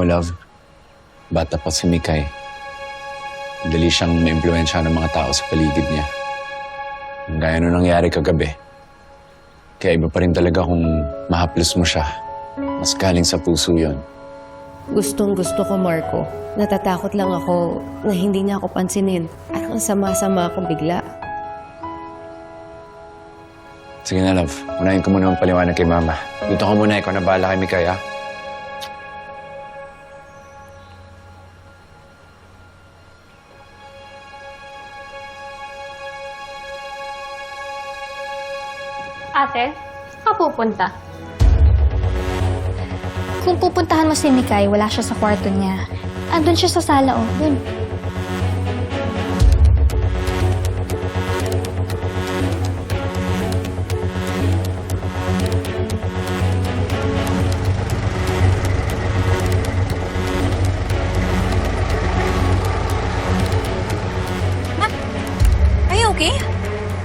mo, love, bata pa si Mikay. Dali siyang maimpluwensya ng mga tao sa paligid niya. Gaya nung nangyari kagabi. Kaya iba pa rin talaga kung mahaplos mo siya. Mas galing sa puso yon. Gustong-gusto ko, Marco. Natatakot lang ako na hindi niya ako pansinin. Parang sama-sama ako bigla. Sige na, love. Unahin ko muna magpaliwanag kay Mama. Dito ko muna, ikaw na bahala kay Mikay, ha? Ate, saan ka pupunta? Kung pupuntahan mo si Mikay, wala siya sa kwarto niya. Andun siya sa sala, oh. Dun. Are you okay?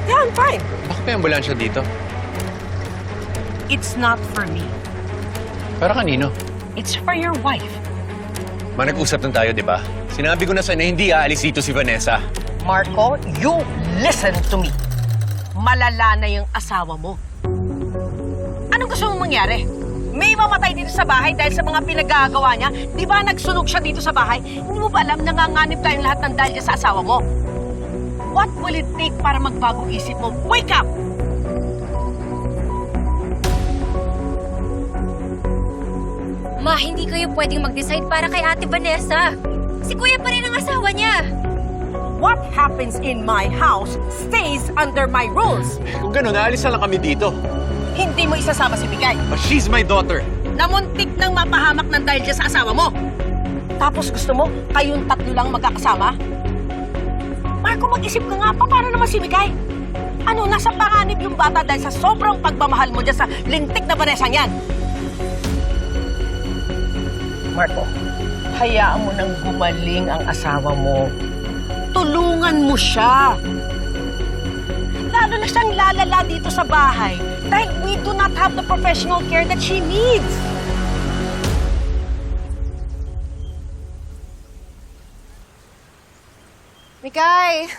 Yeah, I'm fine. Bakit may ambulansya dito? It's not for me. Para kanino? It's for your wife. Nag-usap na tayo, di ba? Sinabi ko na sa'yo na hindi aalis dito si Vanessa. Marco, you listen to me. Malala na yung asawa mo. Anong gusto mong mangyari? May mamatay dito sa bahay dahil sa mga pinagagawa niya. Di ba nagsunog siya dito sa bahay? Hindi mo ba alam nanganganib tayong lahat ng dahil niya sa asawa mo? What will it take para magbago isip mo? Wake up! Ma, hindi kayo pwedeng mag-decide para kay Ate Vanessa. Si Kuya pa rin ang asawa niya. What happens in my house stays under my rules. Kung gano'n, aalis na lang kami dito. Hindi mo isasama si Mikay. But she's my daughter. Namuntik nang mapahamak ng dahil dyan sa asawa mo. Tapos gusto mo, kayong tatlo lang magkakasama? Marco, mag-isip ka nga pa, paano naman si Mikay? Ano, nasa panganib yung bata dahil sa sobrang pagmamahal mo dyan sa lintik na Vanessa niyan? Marco, hayaan mo nang gumaling ang asawa mo. Tulungan mo siya. Lalo na siyang lalala dito sa bahay dahil we do not have the professional care that she needs. Mikay!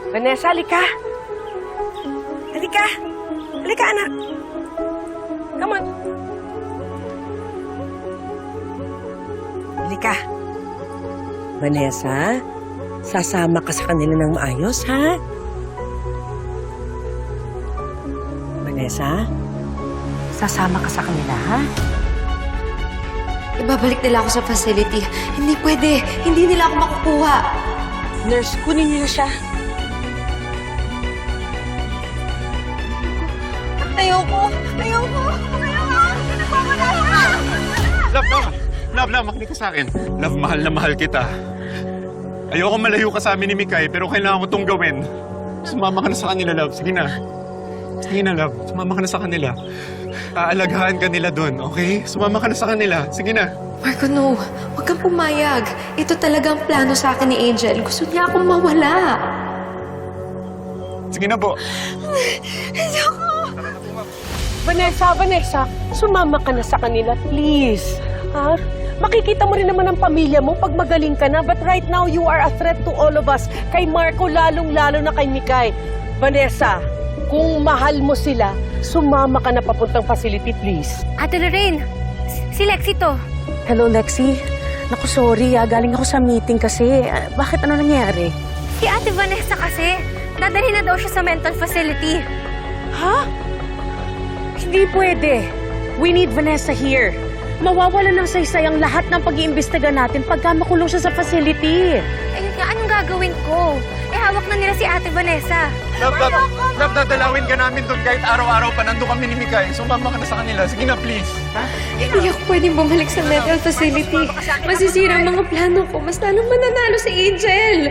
Vanessa, halika. Halika. Halika, anak. Come on. Halika. Vanessa, sasama ka sa kanila ng maayos, ha? Vanessa, sasama ka sa kanila, ha? Ibabalik nila ako sa facility. Hindi pwede. Hindi nila ako makukuha. Nurse, kunin niyo na siya. Ayoko! Ayoko! Ayoko! Love, makinig ka sa akin. Love, mahal na mahal kita. Ayoko malayo ka sa amin ni Mikay, pero kailangan ko itong gawin. Sumama ka na sa kanila, love. Sige na. Sige na, love. Sumama ka na sa kanila. Aalagaan ka nila doon, okay? Sumama ka na sa kanila. Sige na. Marco, no. Huwag kang pumayag. Ito talagang plano sa akin ni Angel. Gusto niya akong mawala. Sige na po. Vanessa, sumama ka na sa kanila, please. Ha? Makikita mo rin naman ang pamilya mo pag magaling ka na. But right now, you are a threat to all of us. Kay Marco, lalong-lalo na kay Mikay. Vanessa, kung mahal mo sila, sumama ka na papuntang facility, please. Ate Lorraine, si Lexi to. Hello, Lexi. Naku, sorry. Galing ako sa meeting kasi. Bakit? Ano nangyari? Si Ate Vanessa kasi, dadalhin na daw siya sa mental facility. Ha? Hindi pwede. We need Vanessa here. Mawawala ng saysay ang lahat ng pag-iimbestiga natin pagka makulong siya sa facility. Ayun nga, anong gagawin ko? Hawak na nila si Ate Vanessa. Love, dadalawin ka namin doon kahit araw-araw pa nandun kami ni Mikay. Sumama ka na sa kanila. Sige na, please. Hindi ako pwedeng bumalik sa mental facility. Masisira ang mga plano ko. Mas lalong mananalo si Angel.